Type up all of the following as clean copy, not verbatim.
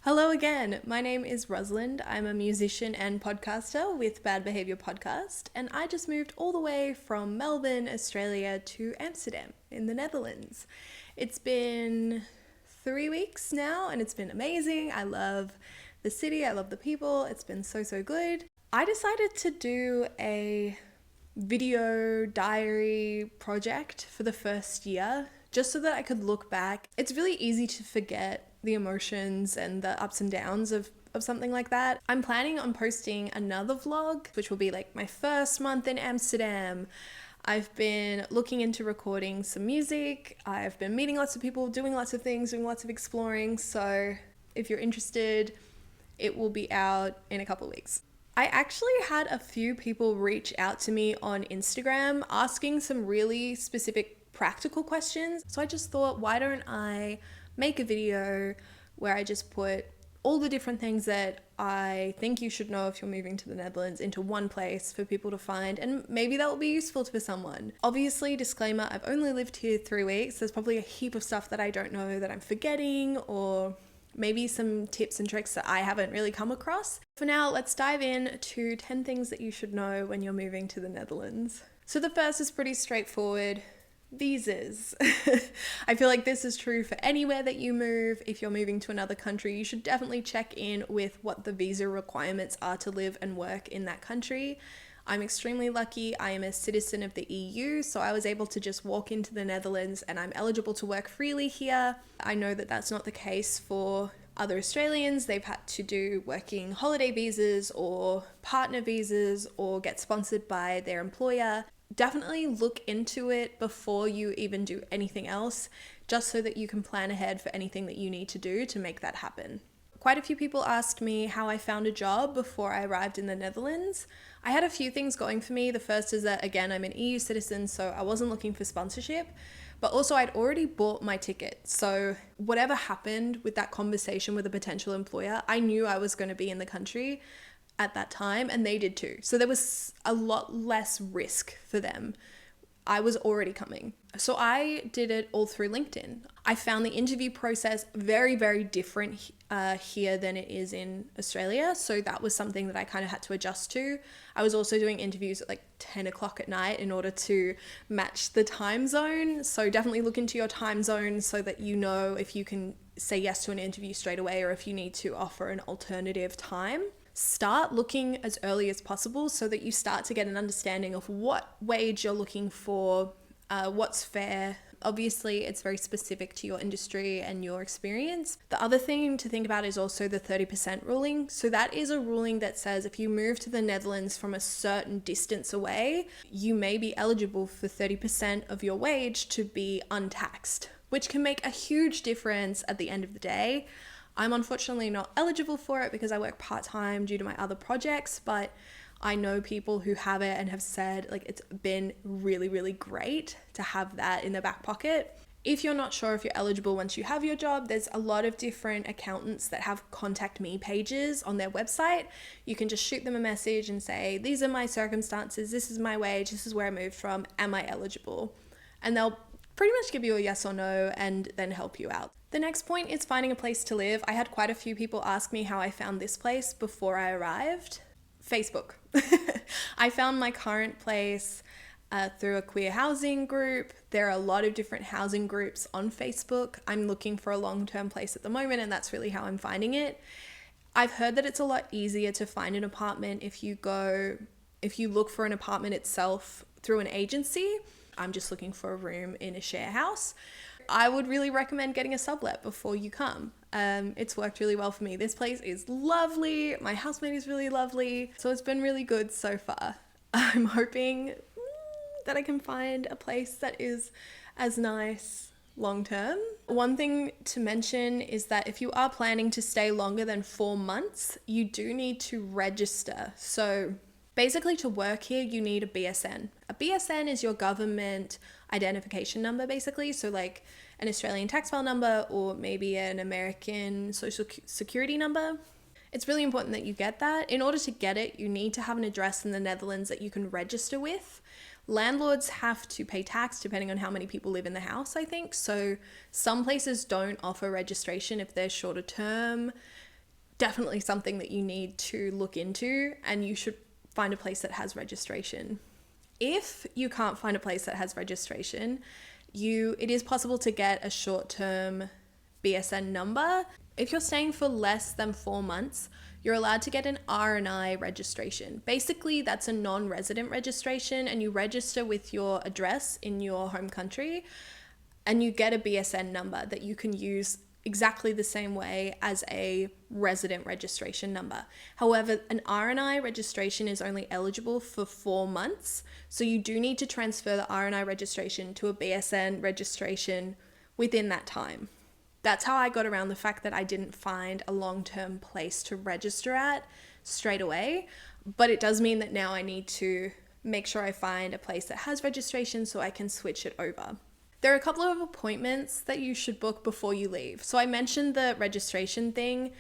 Hello again. My name is Rosalind. I'm a musician and podcaster with Bad Behaviour Podcast, and I just moved all the way from Melbourne, Australia to Amsterdam in the Netherlands. It's been 3 weeks now, and it's been amazing. I love the city. I love the people. It's been so good. I decided to do a video diary project for the first year just so that I could look back. It's really easy to forget the emotions and the ups and downs of something like that. I'm planning on posting another vlog, which will be like my first month in Amsterdam. I've been looking into recording some music. I've been meeting lots of people, doing lots of things, doing lots of exploring. So if you're interested, it will be out in a couple of weeks. I actually had a few people reach out to me on Instagram asking some really specific practical questions. So I just thought, why don't I make a video where I just put all the different things that I think you should know if you're moving to the Netherlands into one place for people to find, and maybe that will be useful for someone. Obviously, disclaimer, I've only lived here 3 weeks. There's probably a heap of stuff that I don't know that I'm forgetting, or maybe some tips and tricks that I haven't really come across. For now, let's dive in to 10 things that you should know when you're moving to the Netherlands. So the first is pretty straightforward. Visas. I feel like this is true for anywhere that you move. If you're moving to another country, you should definitely check in with what the visa requirements are to live and work in that country. I'm extremely lucky. I am a citizen of the EU, so I was able to just walk into the Netherlands and I'm eligible to work freely here. I know that that's not the case for other Australians. They've had to do working holiday visas or partner visas or get sponsored by their employer. Definitely look into it before you even do anything else, just so that you can plan ahead for anything that you need to do to make that happen. Quite a few people asked me how I found a job before I arrived in the Netherlands. I had a few things going for me. The first is that, again, I'm an EU citizen, so I wasn't looking for sponsorship, but also I'd already bought my ticket. So whatever happened with that conversation with a potential employer, I knew I was going to be in the country at that time, and they did too. So there was a lot less risk for them. I was already coming. So I did it all through LinkedIn. I found the interview process very different here than it is in Australia. So that was something that I kind of had to adjust to. I was also doing interviews at like 10 o'clock at night in order to match the time zone. So definitely look into your time zone so that you know if you can say yes to an interview straight away or if you need to offer an alternative time. Start looking as early as possible so that you start to get an understanding of what wage you're looking for, what's fair. Obviously, it's very specific to your industry and your experience. The other thing to think about is also the 30% ruling. So that is a ruling that says if you move to the Netherlands from a certain distance away, you may be eligible for 30% of your wage to be untaxed, which can make a huge difference at the end of the day. I'm unfortunately not eligible for it because I work part-time due to my other projects, but I know people who have it and have said like it's been really great to have that in their back pocket. If you're not sure if you're eligible once you have your job, there's a lot of different accountants that have contact me pages on their website. You can just shoot them a message and say, these are my circumstances, this is my wage, this is where I moved from, am I eligible? And they'll pretty much give you a yes or no and then help you out. The next point is finding a place to live. I had quite a few people ask me how I found this place before I arrived. Facebook. I found my current place through a queer housing group. There are a lot of different housing groups on Facebook. I'm looking for a long-term place at the moment, and that's really how I'm finding it. I've heard that it's a lot easier to find an apartment if you look for an apartment itself through an agency. I'm just looking for a room in a share house. I would really recommend getting a sublet before you come. It's worked really well for me. This place is lovely. My housemate is really lovely. So it's been really good so far. I'm hoping that I can find a place that is as nice long term. One thing to mention is that if you are planning to stay longer than 4 months, you do need to register. So basically, to work here, you need a BSN. A BSN is your government identification number, basically. So like an Australian tax file number or maybe an American social security number. It's really important that you get that. In order to get it, you need to have an address in the Netherlands that you can register with. Landlords have to pay tax depending on how many people live in the house, I think. So some places don't offer registration if they're shorter term. definitely something that you need to look into, and you should find a place that has registration. If you can't find a place that has registration, it is possible to get a short-term BSN number. If you're staying for less than 4 months, you're allowed to get an R&I registration. Basically, that's a non-resident registration, and you register with your address in your home country, and you get a BSN number that you can use exactly the same way as a resident registration number. However, an R&I registration is only eligible for 4 months, so you do need to transfer the R&I registration to a BSN registration within that time. That's how I got around the fact that I didn't find a long-term place to register at straight away, but it does mean that now I need to make sure I find a place that has registration so I can switch it over. There are a couple of appointments that you should book before you leave. So I mentioned the registration thing.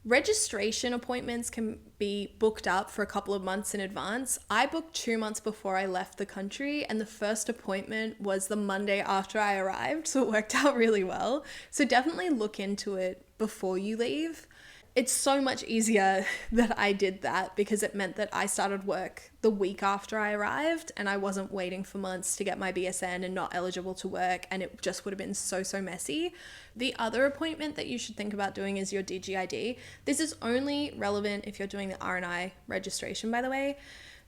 Registration appointments can be booked up for a couple of months in advance. I booked 2 months before I left the country, and the first appointment was the Monday after I arrived, so it worked out really well. So definitely look into it before you leave. It's so much easier that I did that because it meant that I started work the week after I arrived, and I wasn't waiting for months to get my BSN and not eligible to work, and it just would have been so messy. The other appointment that you should think about doing is your DGID. This is only relevant if you're doing the R&I registration, by the way.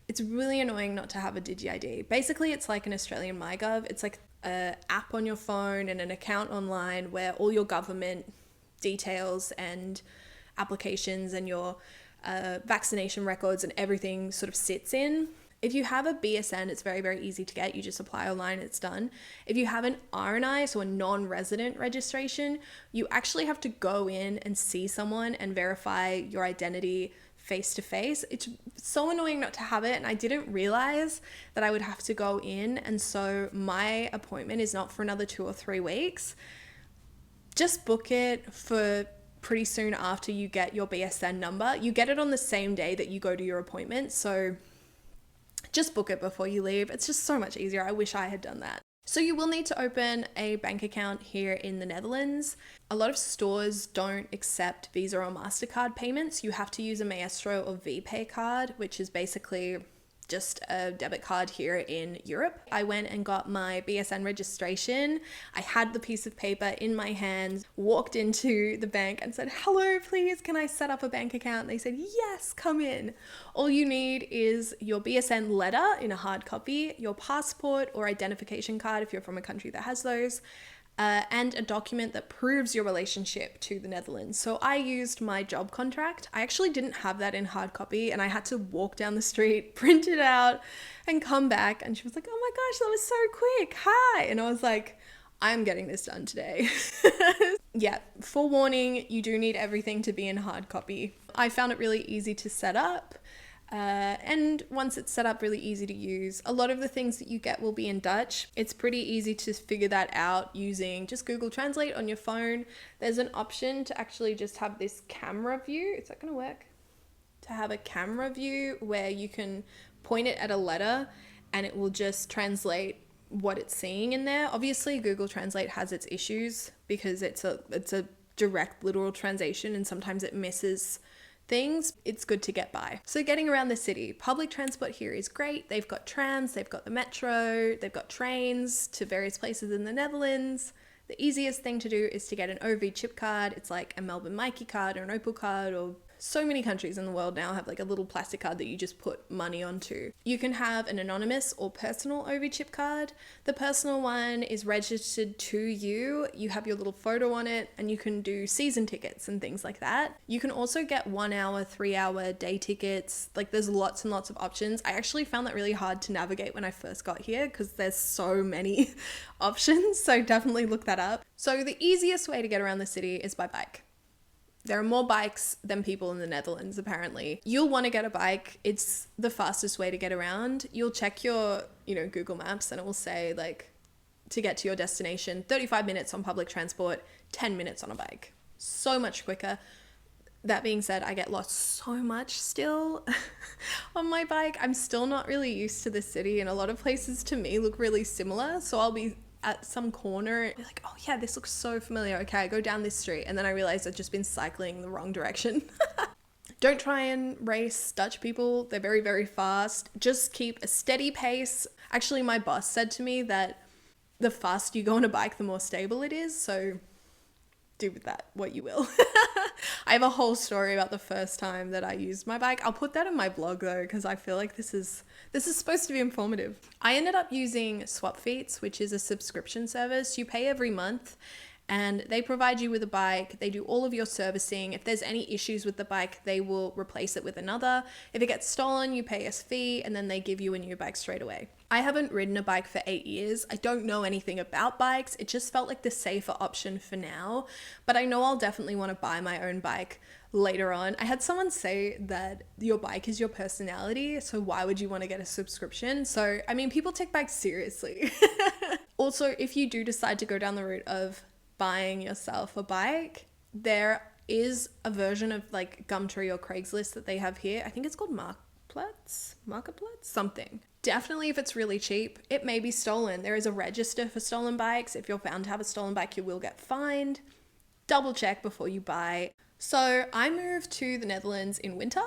It's really annoying not to have a DGID. Basically, it's like an Australian MyGov. It's like an app on your phone and an account online where all your government details and applications and your vaccination records and everything sort of sits in. If you have a BSN, it's very easy to get. You just apply online, it's done. If you have an R&I, so a non-resident registration, you actually have to go in and see someone and verify your identity face to face. It's so annoying not to have it, and I didn't realize that I would have to go in, and so my appointment is not for another 2 or 3 weeks. Just book it for pretty soon after you get your BSN number. You get it on the same day that you go to your appointment, so just book it before you leave. It's just so much easier. I wish I had done that. So you will need to open a bank account here in the Netherlands. A lot of stores don't accept Visa or MasterCard payments. You have to use a Maestro or VPay card, which is basically just a debit card here in Europe. I went and got my BSN registration. I had the piece of paper in my hands, walked into the bank and said, "Hello, please, can I set up a bank account?" They said, "Yes, come in." All you need is your BSN letter in a hard copy, your passport or identification card if you're from a country that has those, and a document that proves your relationship to the Netherlands. So I used my job contract. I actually didn't have that in hard copy, and I had to walk down the street, print it out, and come back. And she was like, "Oh my gosh, that was so quick. Hi." And I was like, I'm getting this done today. Yeah, forewarning, you do need everything to be in hard copy. I found it really easy to set up. And once it's set up, really easy to use. A lot of the things that you get will be in Dutch. It's pretty easy to figure that out using just Google Translate on your phone. There's an option to actually just have this camera view. Is that going to work? To have a camera view where you can point it at a letter and it will just translate what it's seeing in there. Obviously, Google Translate has its issues because it's a direct literal translation and sometimes it misses things. It's good to get by. So getting around the city, public transport here is great. They've got trams, they've got the metro, they've got trains to various places in the Netherlands. The easiest thing to do is to get an OV chip card. It's like a Melbourne Mikey card or an Opal card, or so many countries in the world now have like a little plastic card that you just put money onto. You can have an anonymous or personal OV chip card. The personal one is registered to you. You have your little photo on it and you can do season tickets and things like that. You can also get 1 hour, 3 hour day tickets. Like there's lots and lots of options. I actually found that really hard to navigate when I first got here because there's so many options. So definitely look that up. So the easiest way to get around the city is by bike. There are more bikes than people in the Netherlands, apparently. You'll want to get a bike. It's the fastest way to get around. You'll check your, Google Maps and it will say like to get to your destination, 35 minutes on public transport, 10 minutes on a bike. So much quicker. That being said, I get lost so much still on my bike. I'm still not really used to the city and a lot of places to me look really similar. So I'll be at some corner, like, oh yeah, this looks so familiar. Okay, I go down this street, and then I realized I'd just been cycling the wrong direction. Don't try and race Dutch people. They're very, very fast. Just keep a steady pace. Actually, my boss said to me that the faster you go on a bike, the more stable it is. So do with that what you will. I have a whole story about the first time that I used my bike. I'll put that in my blog though, because I feel like this is supposed to be informative. I ended up using SwapFeets, which is a subscription service. You pay every month and they provide you with a bike. They do all of your servicing. If there's any issues with the bike, they will replace it with another. If it gets stolen, you pay a fee and then they give you a new bike straight away. I haven't ridden a bike for 8 years. I don't know anything about bikes. It just felt like the safer option for now, but I know I'll definitely want to buy my own bike later on. I had someone say that your bike is your personality, so why would you want to get a subscription? So, I mean, people take bikes seriously. Also, if you do decide to go down the route of buying yourself a bike, there is a version of like Gumtree or Craigslist that they have here. I think it's called Marketplace, something. Definitely, if it's really cheap, it may be stolen. There is a register for stolen bikes. If you're found to have a stolen bike, you will get fined. Double check before you buy. So I moved to the Netherlands in winter.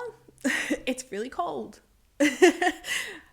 It's really cold.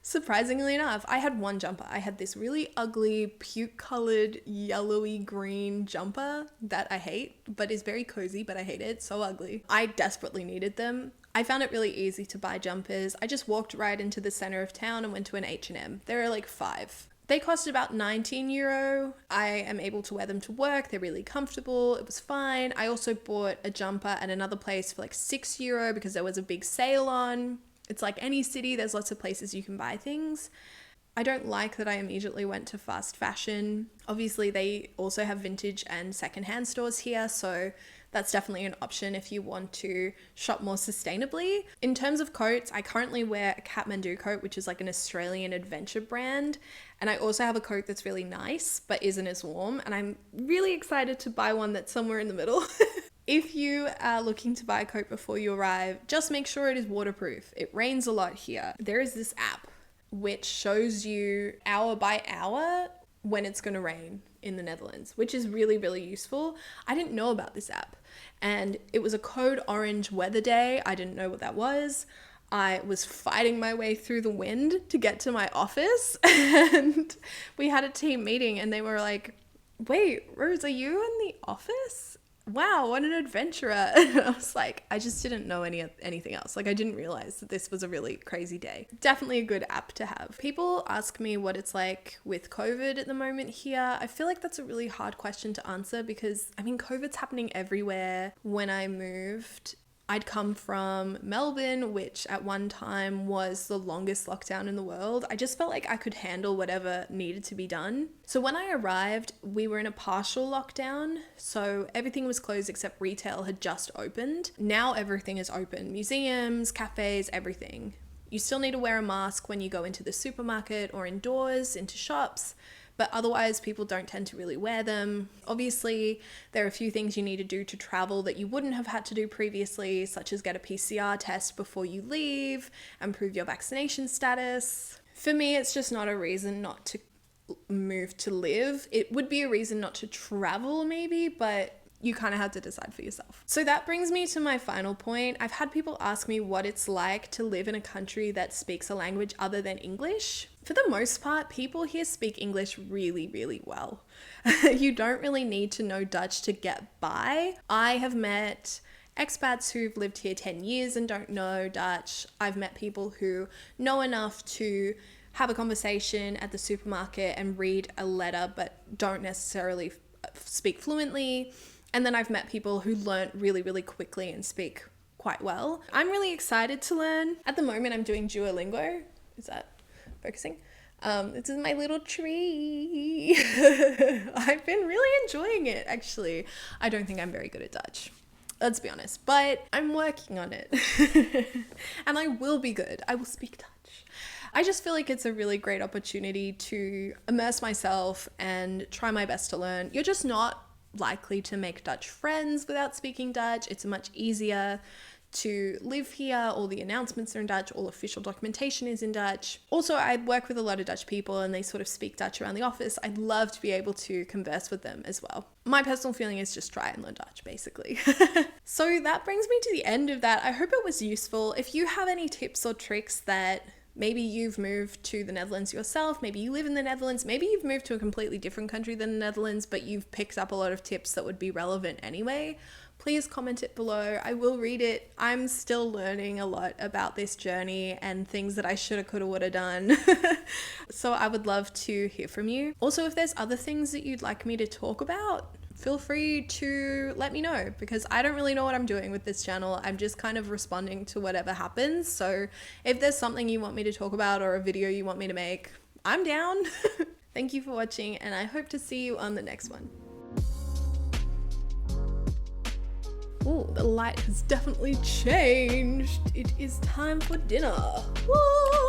Surprisingly enough, I had one jumper. I had this really ugly, puke-colored, yellowy green jumper that I hate, but is very cozy, but I hate it. It's so ugly. I desperately needed them. I found it really easy to buy jumpers. I just walked right into the center of town and went to an H&M. There are like 5. They cost about €19. I am able to wear them to work. They're really comfortable. It was fine. I also bought a jumper at another place for like €6 because there was a big sale on. It's like any city, there's lots of places you can buy things. I don't like that I immediately went to fast fashion. Obviously, they also have vintage and secondhand stores here, so that's definitely an option if you want to shop more sustainably. In terms of coats, I currently wear a Kathmandu coat, which is like an Australian adventure brand. And I also have a coat that's really nice, but isn't as warm. And I'm really excited to buy one that's somewhere in the middle. If you are looking to buy a coat before you arrive, just make sure it is waterproof. It rains a lot here. There is this app which shows you hour by hour when it's going to rain in the Netherlands, which is really, really useful. I didn't know about this app, and it was a code orange weather day. I didn't know what that was. I was fighting my way through the wind to get to my office, and we had a team meeting and they were like, wait, Rose, are you in the office? Wow, what an adventurer. And I was like, I just didn't know anything else. Like, I didn't realize that this was a really crazy day. Definitely a good app to have. People ask me what it's like with COVID at the moment here. I feel like that's a really hard question to answer because, I mean, COVID's happening everywhere. When I moved, I'd come from Melbourne, which at one time was the longest lockdown in the world. I just felt like I could handle whatever needed to be done. So when I arrived, we were in a partial lockdown. So everything was closed except retail had just opened. Now everything is open. Museums, cafes, everything. You still need to wear a mask when you go into the supermarket or indoors, into shops. But otherwise, people don't tend to really wear them. Obviously, there are a few things you need to do to travel that you wouldn't have had to do previously, such as get a PCR test before you leave and prove your vaccination status. For me, it's just not a reason not to move to live. It would be a reason not to travel maybe, but you kind of have to decide for yourself. So that brings me to my final point. I've had people ask me what it's like to live in a country that speaks a language other than English. For the most part, people here speak English really, really well. You don't really need to know Dutch to get by. I have met expats who've lived here 10 years and don't know Dutch. I've met people who know enough to have a conversation at the supermarket and read a letter but don't necessarily speak fluently. And then I've met people who learn really, really quickly and speak quite well. I'm really excited to learn. At the moment, I'm doing Duolingo. Is that focusing? This is my little tree. I've been really enjoying it, actually. I don't think I'm very good at Dutch. Let's be honest, but I'm working on it. And I will be good. I will speak Dutch. I just feel like it's a really great opportunity to immerse myself and try my best to learn. You're just not likely to make Dutch friends without speaking Dutch. It's much easier to live here. All the announcements are in Dutch, all official documentation is in Dutch. Also, I work with a lot of Dutch people and they sort of speak Dutch around the office. I'd love to be able to converse with them as well. My personal feeling is just try and learn Dutch, basically. So that brings me to the end of that. I hope it was useful. If you have any tips or tricks that maybe you've moved to the Netherlands yourself, maybe you live in the Netherlands, maybe you've moved to a completely different country than the Netherlands, but you've picked up a lot of tips that would be relevant anyway, please comment it below. I will read it. I'm still learning a lot about this journey and things that I shoulda, coulda, woulda done. So I would love to hear from you. Also, if there's other things that you'd like me to talk about, feel free to let me know, because I don't really know what I'm doing with this channel. I'm just kind of responding to whatever happens. So if there's something you want me to talk about or a video you want me to make, I'm down. Thank you for watching, and I hope to see you on the next one. Oh, the light has definitely changed. It is time for dinner. Woo!